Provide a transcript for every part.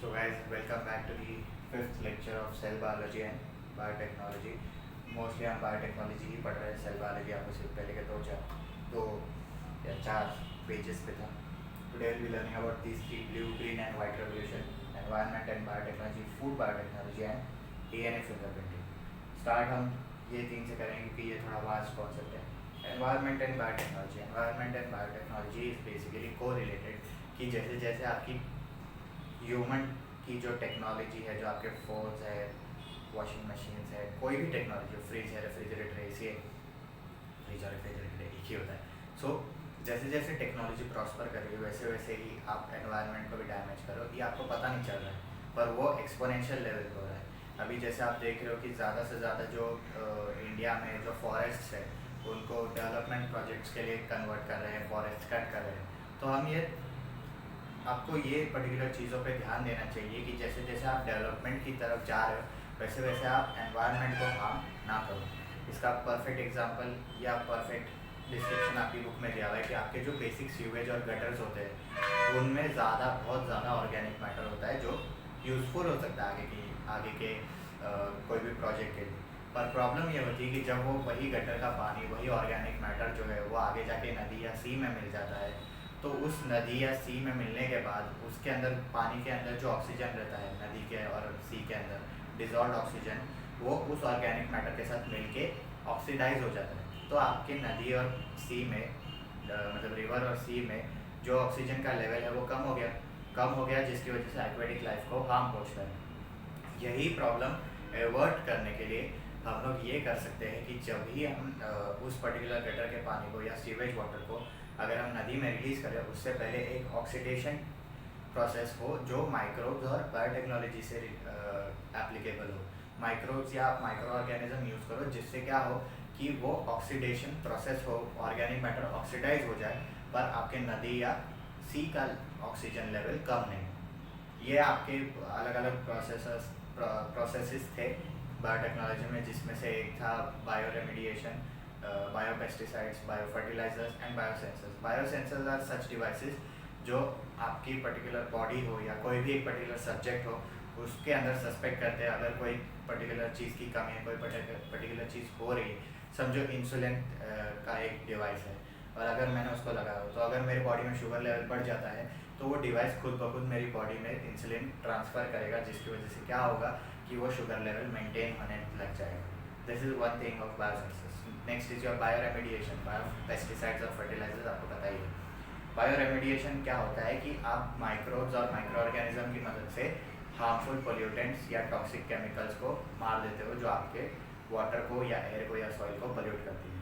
So guys, welcome back to the fifth lecture of cell biology and biotechnology. Mostly हम biotechnology ही पढ़ रहे हैं. Cell biology आपको सिर्फ पहले के दो या चार पेजेस पे था. Today will be learning about these three: blue, green and white revolution, environment and biotechnology, food biotechnology and DNA fingerprinting. Start हम ये तीन से करेंगे क्योंकि ये थोड़ा वास्ट कॉन्सेप्ट है. Environment and biotechnology. Environment and biotechnology is basically को रिलेटेड कि जैसे जैसे आपकी ह्यूमन की जो टेक्नोलॉजी है, जो आपके फोन्स है, वॉशिंग मशीन्स है, कोई भी टेक्नोलॉजी, फ्रिज है, रेफ्रिजरेटर है, इसी फ्रिज और रेफ्रिजरेटर एक ही होता है. सो जैसे जैसे टेक्नोलॉजी प्रॉस्पर कर रही है वैसे वैसे ही आप एनवायरनमेंट को भी डैमेज करो. ये आपको पता नहीं चल रहा है पर वो एक्सपोनेंशियल लेवल पर हो रहा है. अभी जैसे आप देख रहे हो कि ज़्यादा से ज़्यादा जो इंडिया में जो फॉरेस्ट्स है उनको डेवलपमेंट प्रोजेक्ट्स के लिए कन्वर्ट कर रहे हैं, फॉरेस्ट कट कर रहे हैं. तो हम ये आपको ये पर्टिकुलर चीज़ों पे ध्यान देना चाहिए कि जैसे जैसे आप डेवलपमेंट की तरफ जा रहे हो वैसे वैसे आप एनवायरनमेंट को हार्म ना करो. इसका परफेक्ट एग्जांपल या परफेक्ट डिस्क्रिप्शन आपकी बुक में दिया हुआ है कि आपके जो बेसिक सीवेज और गटर्स होते हैं उनमें बहुत ज़्यादा ऑर्गेनिक मैटर होता है जो यूज़फुल हो सकता है आगे के कोई भी प्रोजेक्ट के लिए. पर प्रॉब्लम ये होती है कि जब वो वही गटर का पानी, वही ऑर्गेनिक मैटर जो है वो आगे जाके नदी या सी में मिल जाता है, तो उस नदी या सी में मिलने के बाद उसके अंदर, पानी के अंदर जो ऑक्सीजन रहता है नदी के और सी के अंदर, डिजॉल्व ऑक्सीजन, वो उस ऑर्गेनिक मैटर के साथ मिलके ऑक्सीडाइज हो जाता है. तो आपके नदी और सी में मतलब रिवर और सी में जो ऑक्सीजन का लेवल है वो कम हो गया जिसकी वजह से एक्वेटिक लाइफ को हार्म पहुँचता है. यही प्रॉब्लम एवर्ट करने के लिए हम लोग ये कर सकते हैं कि जब भी हम उस पर्टिकुलर गटर के पानी को या सीवेज वाटर को अगर हम नदी में रिलीज़ करें उससे पहले एक ऑक्सीडेशन प्रोसेस हो जो माइक्रोब्स और बायोटेक्नोलॉजी से एप्लीकेबल हो. माइक्रोब्स या आप माइक्रो ऑर्गेनिज्म यूज़ करो जिससे क्या हो कि वो ऑक्सीडेशन प्रोसेस हो, ऑर्गेनिक मैटर ऑक्सीडाइज हो जाए पर आपके नदी या सी का ऑक्सीजन लेवल कम नहीं. ये आपके अलग अलग प्रोसेसेस थे बायोटेक्नोलॉजी में, जिसमें से एक था bioremediation, biopesticides, biofertilisers and biosensors. Biosensors are such devices जो आपकी पर्टिकुलर बॉडी हो या कोई भी एक पर्टिकुलर सब्जेक्ट हो उसके अंदर सस्पेक्ट करते हैं अगर कोई पर्टिकुलर चीज़ की कमी है, कोई पर्टिकुलर चीज़ हो रही है. समझो इंसुलिन का एक डिवाइस है और अगर मैंने उसको लगाया तो अगर मेरी बॉडी में शुगर लेवल बढ़ जाता है तो वो डिवाइस खुद ब खुद मेरी बॉडी में इंसुलिन ट्रांसफ़र करेगा जिसकी वजह से क्या होगा कि वो शुगर लेवल मेंटेन होने लग जाएगा. This is one thing of biosensors. Next is your bio remediation. Bio pesticides और फर्टिलाइजर्स आपको पता ही है. बायो रेमिडिएशन क्या होता है कि आप माइक्रोब्स और माइक्रो ऑर्गेनिज्म की मदद से हार्मफुल पोल्यूटेंट्स या टॉक्सिक केमिकल्स को मार देते हो जो आपके वाटर को या एयर को या सॉइल को पोल्यूट करती है.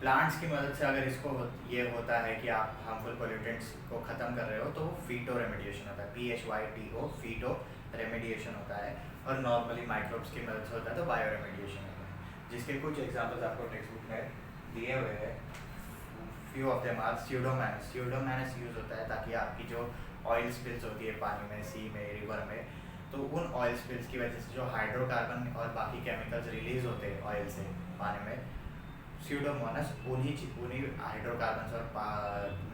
प्लांट्स की मदद से अगर इसको ये होता है कि आप हार्मफुल पोल्यूटेंट्स को ख़त्म कर रहे हो तो फीटो रेमिडिएशन होता है. PHYTO, फीटो रेमिडिएशन होता है. और नॉर्मली माइक्रोब्स की मदद से होता है तो बायो रेमिडिएशन होता है, जिसके कुछ एग्जांपल्स आपको टेक्स्ट बुक में दिए हुए हैं. Few of them are pseudomonas. Pseudomonas use होता है ताकि आपकी जो ऑयल स्पिल्स होती है पानी में, सी में, रिवर में, तो उन ऑयल स्पिल्स की वजह से जो हाइड्रोकार्बन और बाकी केमिकल्स रिलीज होते हैं ऑयल से पानी में, स्यूडोमोनास उन्हीं हाइड्रोकार्बन्स और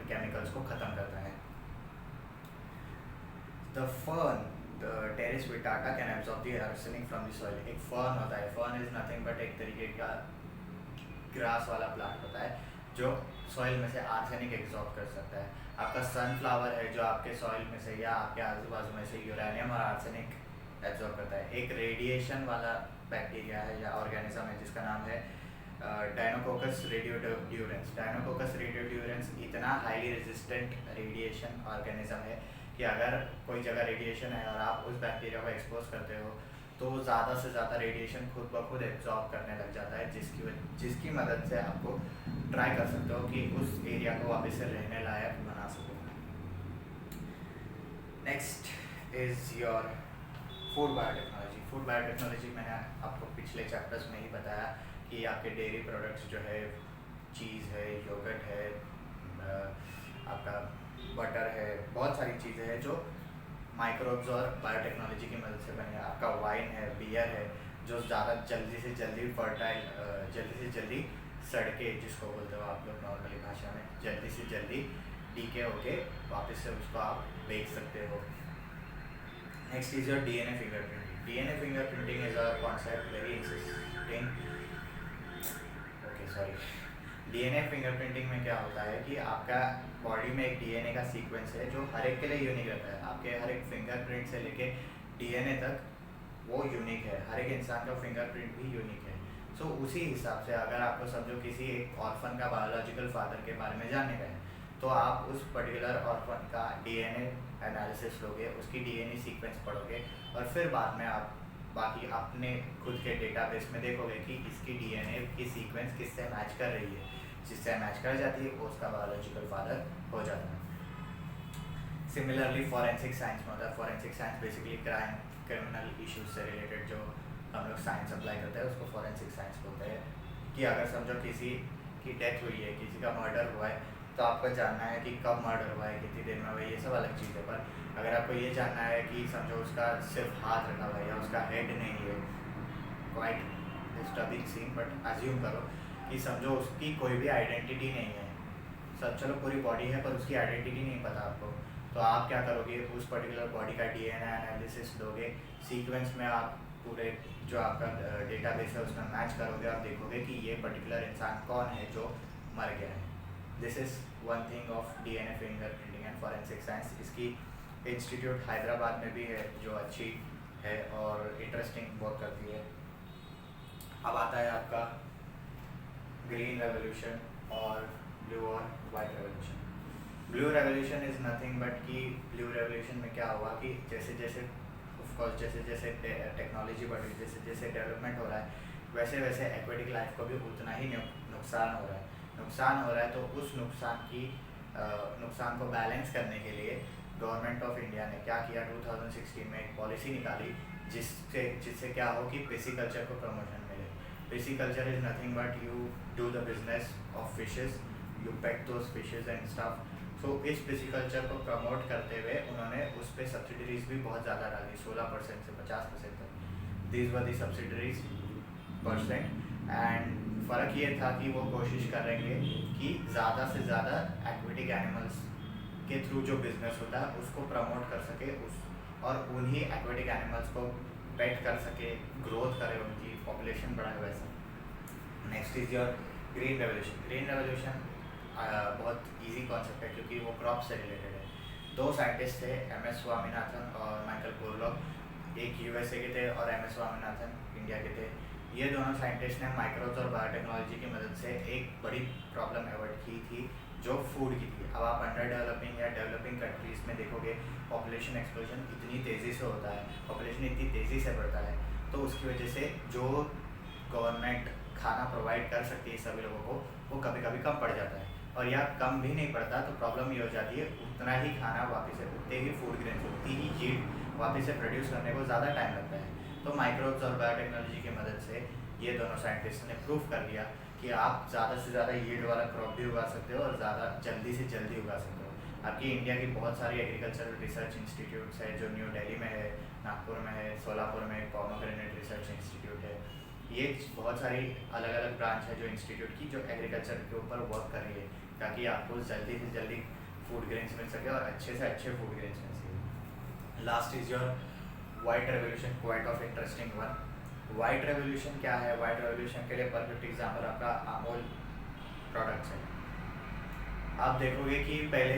केमिकल्स को ख़त्म करता है. The fern, the Pteris vittata can absorb the arsenic from the soil. एक फर्न होता है. फर्न इज़ नथिंग बट एक तरीके का ग्रास वाला प्लांट होता है जो सॉइल में से आर्सेनिक एब्जॉर्ब कर सकता है. आपका सनफ्लावर है जो आपके सॉइल में से या आपके आजू बाजू में से यूरेनियम और आर्सेनिक एब्जॉर्ब करता है. एक रेडिएशन वाला बैक्टीरिया है या ऑर्गेनिज्म है जिसका नाम है डायनोकोकस रेडियोड्यूरेंस. डायनोकोकस रेडियोड्यूरेंस इतना हाईली रेजिस्टेंट रेडिएशन ऑर्गेनिज्म है कि अगर कोई जगह रेडिएशन है और आप उस बैक्टीरिया को एक्सपोज करते हो तो वो ज़्यादा से ज़्यादा रेडिएशन खुद ब खुद एब्जॉर्ब करने लग जाता है, जिसकी मदद से आपको ट्राई कर सकते हो कि उस एरिया को वापस से रहने लायक बना सको. Next is your food biotechnology. Food biotechnology मैंने आपको पिछले चैप्टर्स में ही बताया कि आपके डेयरी प्रोडक्ट्स जो है, चीज़ है, योगर्ट है, आपका बटर है, बहुत सारी चीज़ें हैं जो माइक्रोब्स और बायोटेक्नोलॉजी की मदद से बने. आपका वाइन है, बियर है, जो ज़्यादा जल्दी से जल्दी फर्टाइल, जल्दी से जल्दी सड़के, जिसको बोलते हो आप लोग नॉर्मली भाषा में, जल्दी से जल्दी डीके होके वापस से उसको आप बेच सकते हो. Next is your DNA fingerprinting. DNA fingerprinting is a concept very interesting. Okay sorry. DNA fingerprinting में क्या होता है कि आपका बॉडी में एक DNA का सीक्वेंस है जो हर एक के लिए यूनिक रहता है. आपके हर एक फिंगरप्रिंट से लेके DNA तक वो यूनिक है. हर एक इंसान का फिंगरप्रिंट भी यूनिक है. सो उसी हिसाब से अगर आपको समझो किसी एक ऑर्फन का बायोलॉजिकल फादर के बारे में जानने का है, तो आप उस पर्टिकुलर ऑर्फन का DNA एनालिसिस लोगे, उसकी DNA सीक्वेंस पढ़ोगे और फिर बाद में आप बाकी अपने खुद के डेटाबेस में देखोगे कि इसकी DNA की सीक्वेंस किससे मैच कर रही है. जिससे मैच कर जाती है वो उसका बायोलॉजिकल फादर हो जाता है. सिमिलरली फॉरेंसिक साइंस में होता है. Forensic science basically crime criminal issues से रिलेटेड जो हम लोग साइंस अप्लाई करते हैं उसको फॉरेंसिक साइंस बोलते हैं. कि अगर समझो किसी की डेथ हुई है, किसी का मर्डर हुआ है, तो आपको जानना है कि कब मर्डर हुआ है, कितनी देर में हुआ है, ये सब अलग चीज़ है. पर अगर आपको ये जानना है कि समझो उसका सिर्फ हाथ रखा हुआ है या उसका हेड नहीं है, quite disturbing scene, but assume करो कि समझो उसकी कोई भी आइडेंटिटी नहीं है. सब चलो पूरी बॉडी है पर उसकी आइडेंटिटी नहीं पता आपको, तो आप क्या करोगे, उस पर्टिकुलर बॉडी का DNA एनालिसिस दोगे. सीक्वेंस में आप पूरे जो आपका डेटाबेस है उसमें मैच करोगे. आप देखोगे कि ये पर्टिकुलर इंसान कौन है जो मर गया है. This is one thing of DNA fingerprinting and forensic science. इसकी इंस्टीट्यूट हैदराबाद में भी है जो अच्छी है और इंटरेस्टिंग वर्क करती है. अब आता है आपका ग्रीन रेवोल्यूशन और ब्लू और white revolution. Blue revolution is nothing but कि ब्लू रेवोल्यूशन में क्या हुआ कि जैसे जैसे ऑफकोर्स जैसे जैसे टेक्नोलॉजी बढ़ रही है, जैसे जैसे डेवलपमेंट हो रहा है, वैसे वैसे एक्वेटिक लाइफ को भी उतना ही नुकसान हो रहा है. नुकसान हो रहा है तो उस नुकसान को बैलेंस करने के लिए गवर्नमेंट ऑफ इंडिया ने क्या किया, 2016 में एक पॉलिसी निकाली जिससे क्या हो कि पिसीकल्चर को प्रमोशन मिले. Pisciculture is nothing but you do the business of fishes, you pet those fishes and stuff. So इस पिसीकल्चर को प्रमोट करते हुए उन्होंने उस पर सब्सिडरीज भी बहुत ज़्यादा डाली, 16% से 50% तक. These were the subsidiaries percent. And फ़र्क ये था कि वो कोशिश करेंगे कि ज़्यादा से ज़्यादा एक्वेटिक एनिमल्स के थ्रू जो बिजनेस होता है उसको प्रमोट कर सके उस और उन्हीं एक्वेटिक एनिमल्स को पेट कर सके, ग्रोथ करे, उनकी पॉपुलेशन बढ़ाए वैसा. Next is your green revolution. Green revolution बहुत इजी कॉन्सेप्ट है क्योंकि वो क्रॉप से रिलेटेड है. दो साइंटिस्ट थे, MS स्वामीनाथन और माइकल पोरलॉग. एक USA के थे और MS स्वामीनाथन इंडिया के थे. ये दोनों साइंटिस्ट ने माइक्रोब्स और बायोटेक्नोलॉजी की मदद से एक बड़ी प्रॉब्लम अवॉइड की थी जो फूड की थी. अब आप अंडर डेवलपिंग या डेवलपिंग कंट्रीज़ में देखोगे पॉपुलेशन एक्सप्लोजन इतनी तेज़ी से होता है, पॉपुलेशन इतनी तेज़ी से बढ़ता है, तो उसकी वजह से जो गवर्नमेंट खाना प्रोवाइड कर सकती है सभी लोगों को वो कभी कभी कम पड़ जाता है. और या कम भी नहीं पड़ता तो प्रॉब्लम ये हो जाती है उतना ही खाना वापस से, उतने ही फूड ग्रेन्स, उतनी ही यील्ड वापस से प्रोड्यूस करने को ज़्यादा टाइम लगता है. तो माइक्रोब्स और बायोटेक्नोलॉजी की मदद से ये दोनों साइंटिस्ट ने प्रूव कर दिया कि आप ज़्यादा से ज़्यादा यील्ड वाला क्रॉप भी उगा सकते हो और ज़्यादा जल्दी से जल्दी उगा सकते हो. आपकी इंडिया की बहुत सारी एग्रीकल्चरल रिसर्च इंस्टीट्यूट्स है जो न्यू दिल्ली में है, नागपुर में है, सोलापुर में पोमोग्रेनेट रिसर्च इंस्टीट्यूट है. ये बहुत सारी अलग अलग ब्रांच है जो इंस्टीट्यूट की जो एग्रीकल्चर के ऊपर वर्क कर रही है ताकि आपको जल्दी से जल्दी फूड ग्रेन्स मिल सके और अच्छे से अच्छे फूड ग्रेन्स मिल सके. Last is your white revolution, quite of interesting one. White revolution क्या है? वाइट रेवोल्यूशन के लिए परफेक्ट एग्जाम्पल आपका अमूल प्रोडक्ट्स है. आप देखोगे कि पहले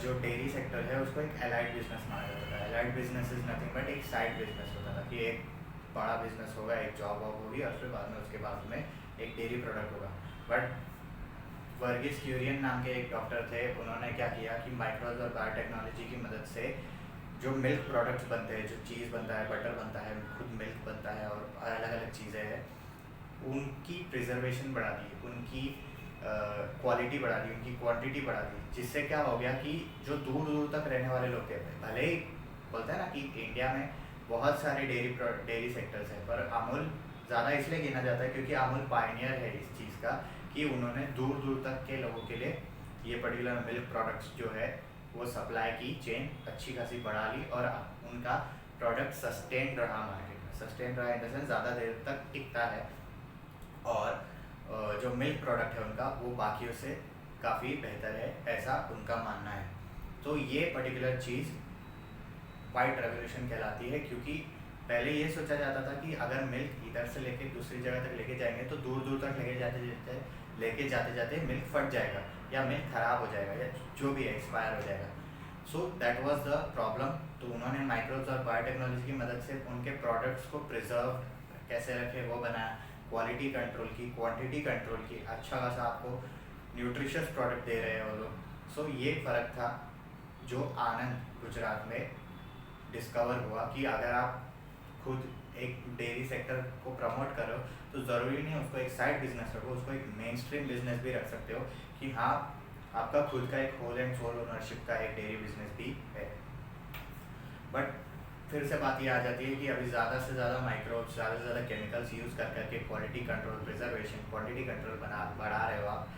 जो डेयरी सेक्टर है उसको एक एलाइड बिजनेस माना जाता था. Allied business is nothing but एक साइड बिजनेस होता था कि एक बड़ा बिजनेस होगा, एक जॉब वॉब होगी और फिर बाद में उसके बाद में एक डेयरी प्रोडक्ट होगा. बट वर्गीस क्यूरियन नाम के एक डॉक्टर थे, उन्होंने क्या किया कि माइक्रोब्स और बायोटेक्नोलॉजी की मदद से जो मिल्क प्रोडक्ट्स बनते हैं, जो चीज़ बनता है, बटर बनता है, खुद मिल्क बनता है और अलग अलग चीज़ें हैं, उनकी प्रिजर्वेशन बढ़ा दी, उनकी क्वालिटी बढ़ा दी, उनकी क्वांटिटी बढ़ा दी. जिससे क्या हो गया कि जो दूर दूर तक रहने वाले लोग थे, भले ही बोलते हैं ना कि इंडिया में बहुत सारे डेयरी सेक्टर्स हैं पर अमूल ज़्यादा इसलिए गिना जाता है क्योंकि अमूल पायनियर है इस चीज़ का कि उन्होंने दूर दूर तक के लोगों के लिए ये पर्टिकुलर मिल्क प्रोडक्ट्स जो है वो सप्लाई की चेन अच्छी खासी बढ़ा ली और उनका प्रोडक्ट सस्टेन रहा मार्केट में. सस्टेन रहा इन द सेंस ज़्यादा देर तक टिकता है और जो मिल्क प्रोडक्ट है उनका वो बाकियों से काफ़ी बेहतर है, ऐसा उनका मानना है. तो ये पर्टिकुलर चीज़ वाइट रेवोल्यूशन कहलाती है, क्योंकि पहले ये सोचा जाता था कि अगर मिल्क इधर से लेके दूसरी जगह तक लेके जाएंगे तो दूर दूर तक लेके जाते जाते मिल्क फट जाएगा या मिल्क ख़राब हो जाएगा या जो भी एक्सपायर हो जाएगा। So that was the problem. तो उन्होंने माइक्रोब्स और बायोटेक्नोलॉजी की मदद से उनके प्रोडक्ट्स को प्रिजर्व कैसे रखे वो बनाया, क्वालिटी कंट्रोल की, क्वांटिटी कंट्रोल की, अच्छा खासा आपको न्यूट्रिशियस प्रोडक्ट दे रहे हैं वो लोग। सो ये फ़र्क था जो आनंद गुजरात में डिस्कवर हुआ कि अगर आप खुद एक डेयरी सेक्टर को प्रमोट करो तो ज़रूरी नहीं उसको एक साइड बिजनेस रखो, उसको एक मेन स्ट्रीम बिजनेस भी रख सकते हो कि हाँ आपका खुद का एक होल एंड सोल ओनरशिप का एक डेयरी बिजनेस भी है। बट फिर से बात ये आ जाती है कि अभी ज़्यादा से ज़्यादा माइक्रोब्स, ज़्यादा से ज़्यादा केमिकल्स यूज़ कर करके quality control, preservation, quantity control बढ़ा रहे हो आप,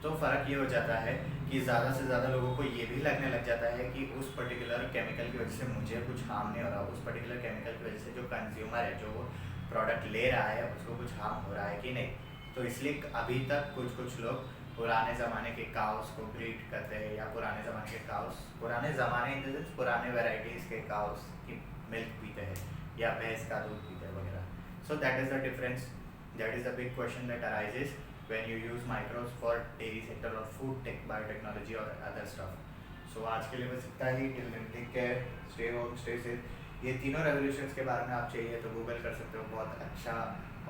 तो फ़र्क ये हो जाता है कि ज़्यादा से ज़्यादा लोगों को ये भी लगने लग जाता है कि उस पर्टिकुलर केमिकल की वजह से मुझे कुछ हार्म नहीं हो रहा, उस पर्टिकुलर केमिकल की वजह से जो कंज्यूमर है, जो वो प्रोडक्ट ले रहा है, उसको कुछ हार्म हो रहा है कि नहीं। तो इसलिए अभी तक कुछ लोग पुराने ज़माने के काउस को ब्रीड करते हैं या पुराने ज़माने के काउस, पुराने ज़माने इन द सेंस पुराने वेराइटीज़ के काउस की मिल्क पीते हैं या भैंस का दूध पीते हैं वगैरह। So that is the difference, that is the big question that arises when you use microbes for dairy sector or food tech, biotechnology or other stuff. So आज के लिए बस इतना ही। till then take care, stay home, stay safe। ये तीनों revolutions के बारे में आप चाहिए तो गूगल कर सकते हो, बहुत अच्छा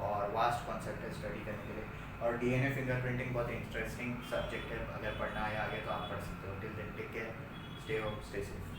और वास्ट कॉन्सेप्ट है स्टडी करने के लिए। और डीएनए फिंगरप्रिंटिंग बहुत इंटरेस्टिंग सब्जेक्ट है, अगर पढ़ना है आगे तो आप पढ़ सकते हो। till then take care, stay home, stay safe।